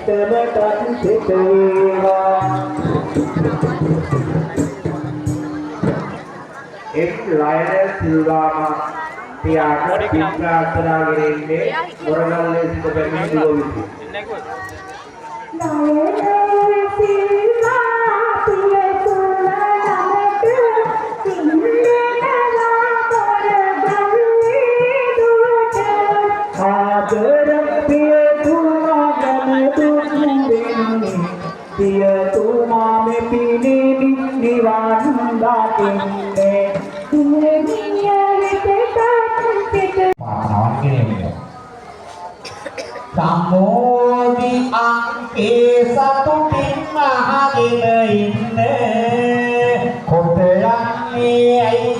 නිතරටත් සිත වේවා එක් ලයනල් සිල්වාම පියාට පිට්‍රාර්ථනා කරන්නේ මොරගල්ලේ සිට පැමිණි දුවවිසි Samodi angke satu tim mahagina inne koteyan ni